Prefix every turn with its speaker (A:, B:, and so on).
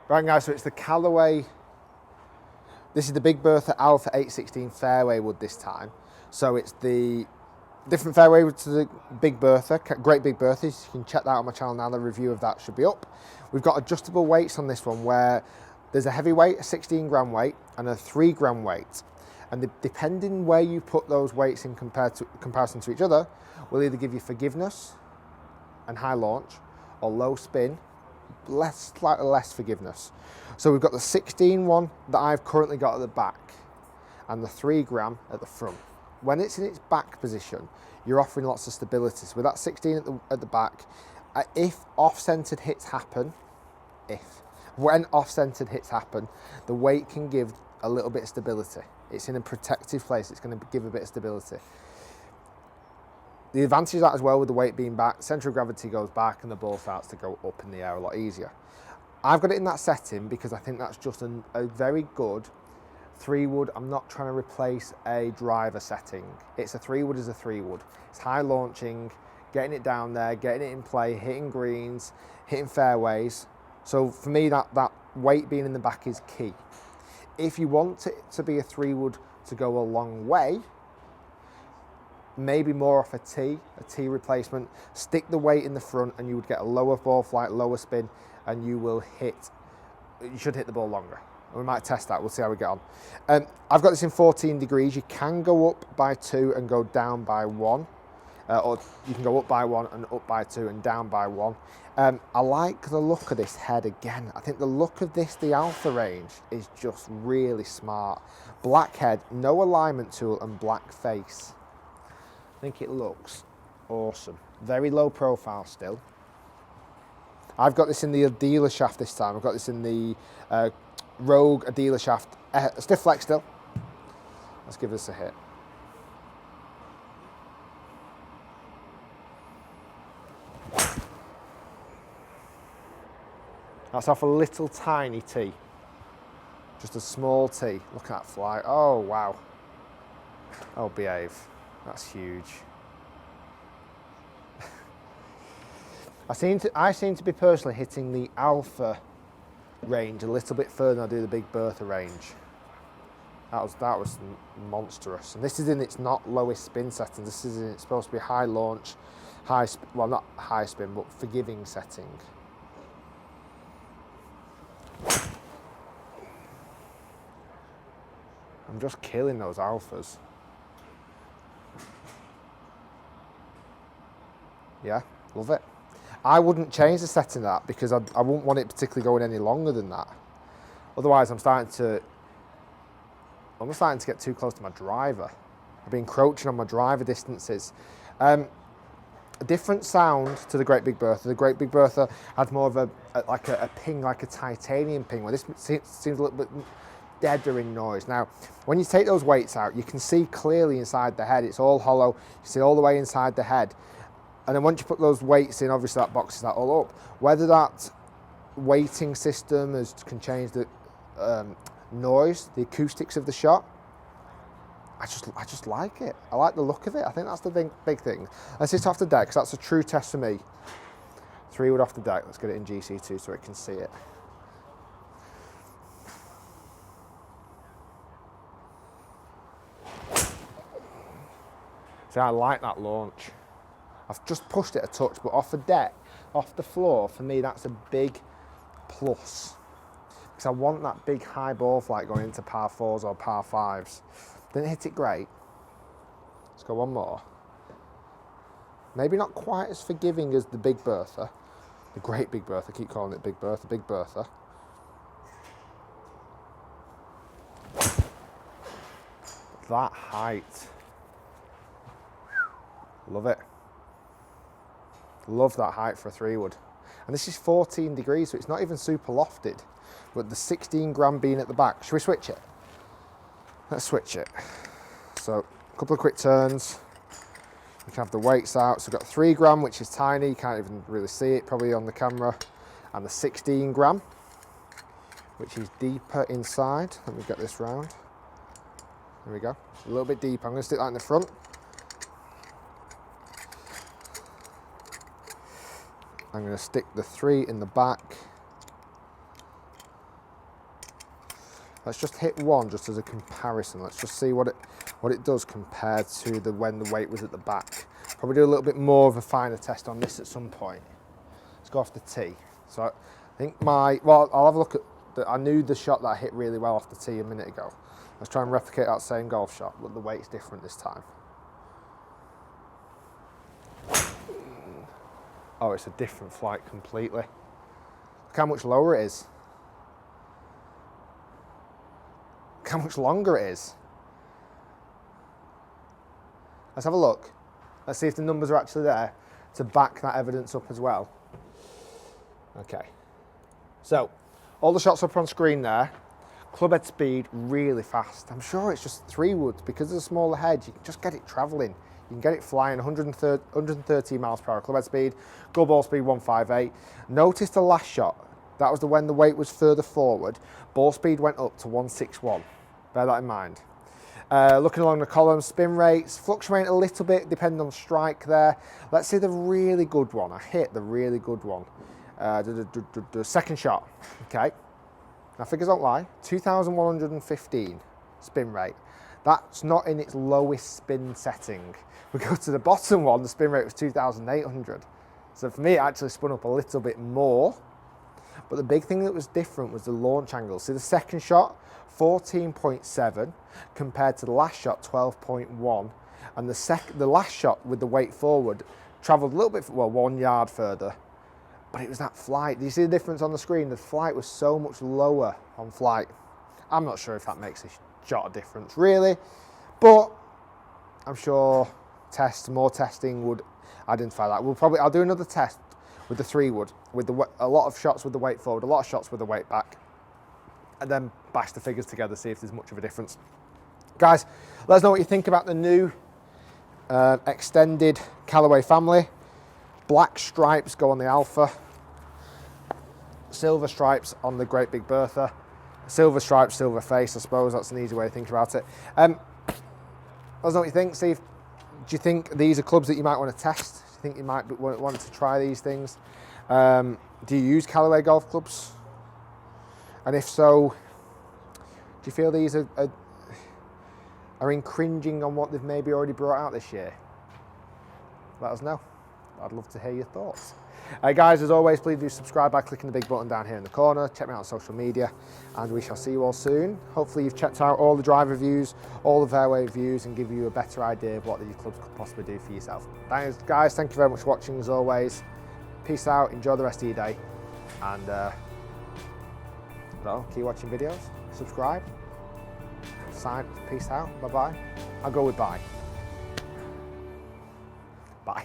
A: Right guys, so it's the Callaway, this is the Big Bertha Alpha 816 Fairway wood this time. So it's the different fairway wood to the Big Bertha, Great Big Bertha. You can check that out on my channel now, the review of that should be up. We've got adjustable weights on this one where there's a heavy weight, a 16 gram weight and a 3 gram weight. And depending where you put those weights in comparison to each other, will either give you forgiveness and high launch or low spin, slightly less forgiveness. So we've got the 16 one that I've currently got at the back and the 3 gram at the front. When it's in its back position, you're offering lots of stability. So with that 16 at the back, if off-centered hits happen, when off-centered hits happen, the weight can give a little bit of stability. It's in a protective place, it's going to give a bit of stability. The advantage of that as well with the weight being back, central gravity goes back and the ball starts to go up in the air a lot easier. I've got it in that setting because I think that's just a very good 3 wood. I'm not trying to replace a driver setting. It's a 3 wood as a 3 wood. It's high launching, getting it down there, getting it in play, hitting greens, hitting fairways. So for me, that weight being in the back is key. If you want it to be a 3 wood to go a long way, maybe more off a tee replacement, stick the weight in the front and you would get a lower ball flight, lower spin, and you should hit the ball longer. We might test that, we'll see how we get on. I've got this in 14 degrees. You can go up by 2 and go down by 1, or you can go up by 1 and up by 2 and down by 1. I like the look of this head again. I think the look of this, the Alpha range, is just really smart. Black head, no alignment tool, and black face. I think it looks awesome. Very low profile still. I've got this in the dealer shaft this time. I've got this in the Rogue dealer shaft. Stiff flex still. Let's give this a hit. That's off a little tiny tee. Just a small tee. Look at that fly. Oh, wow. Oh, behave. That's huge. I seem to be personally hitting the Alpha range a little bit further than I do the Big Bertha range. That was monstrous. And this is in its not lowest spin setting. This is in its supposed to be high launch, well, not high spin, but forgiving setting. I'm just killing those Alphas. Yeah, love it. I wouldn't change the setting of that because I wouldn't want it particularly going any longer than that. Otherwise, I'm starting to get too close to my driver. I've been encroaching on my driver distances. A different sound to the Great Big Bertha. The Great Big Bertha had more of a ping, like a titanium ping, where this seems a little bit deader in noise. Now, when you take those weights out, you can see clearly inside the head. It's all hollow. You see all the way inside the head. And then once you put those weights in, obviously that boxes that all up. Whether that weighting system can change the noise, the acoustics of the shot, I just like it. I like the look of it. I think that's the big thing. Let's hit off the deck, because that's a true test for me. 3 wood off the deck. Let's get it in GC2 so it can see it. See, I like that launch. I've just pushed it a touch, but off the deck, off the floor, for me, that's a big plus. Because I want that big high ball flight going into par 4s or par 5s. Didn't hit it great. Let's go one more. Maybe not quite as forgiving as the Big Bertha. The Great Big Bertha, I keep calling it Big Bertha, Big Bertha. That height. Love it. Love that height for a 3 wood. And this is 14 degrees, so it's not even super lofted. But the 16 gram being at the back. Should we switch it? Let's switch it. So, a couple of quick turns. We can have the weights out. So we've got 3 gram, which is tiny. You can't even really see it probably on the camera. And the 16 gram, which is deeper inside. Let me get this round. There we go. A little bit deeper. I'm going to stick that in the front. I'm going to stick the 3 in the back. Let's just hit one just as a comparison. Let's just see what it does compared to when the weight was at the back. Probably do a little bit more of a finer test on this at some point. Let's go off the tee. So I think well, I'll have a look at I knew the shot that I hit really well off the tee a minute ago. Let's try and replicate that same golf shot, but the weight's different this time. Oh, it's a different flight completely. Look how much lower it is. Look how much longer it is. Let's have a look. Let's see if the numbers are actually there to back that evidence up as well. Okay. So, all the shots up on screen there. Clubhead speed, really fast. I'm sure it's just 3 woods. Because of the smaller head, you can just get it travelling. You can get it flying 130 miles per hour clubhead speed. Go ball speed 158. Notice the last shot. That was when the weight was further forward. Ball speed went up to 161. Bear that in mind. Looking along the column, spin rates fluctuate a little bit depending on strike there. Let's see the really good one. I hit the really good one. The second shot. Okay. Now figures don't lie. 2,115 spin rate. That's not in its lowest spin setting. We go to the bottom one, the spin rate was 2,800. So for me, it actually spun up a little bit more. But the big thing that was different was the launch angle. See the second shot, 14.7 compared to the last shot, 12.1. And the last shot with the weight forward travelled a little bit, well, 1 yard further. But it was that flight. Do you see the difference on the screen? The flight was so much lower on flight. I'm not sure if that makes a shot of difference, really. But I'm sure more testing would identify that. I'll do another test with the 3 wood, with a lot of shots with the weight forward, a lot of shots with the weight back, and then bash the figures together, see if there's much of a difference. Guys, let us know what you think about the new extended Callaway family. Black stripes go on the Alpha, silver stripes on the Great Big Bertha, silver stripes, silver face, I suppose that's an easy way of thinking about it. Let us know what you think. Steve, do you think these are clubs that you might want to test? Do you think you might want to try these things? Do you use Callaway golf clubs? And if so, do you feel these are infringing on what they've maybe already brought out this year? Let us know. I'd love to hear your thoughts. Guys, as always, please do subscribe by clicking the big button down here in the corner. Check me out on social media, and we shall see you all soon. Hopefully you've checked out all the driver reviews, all the fairway reviews, and give you a better idea of what these clubs could possibly do for yourself. Thanks, guys. Thank you very much for watching, as always. Peace out. Enjoy the rest of your day. And keep watching videos. Subscribe. Peace out. Bye-bye. I'll go with bye. Bye.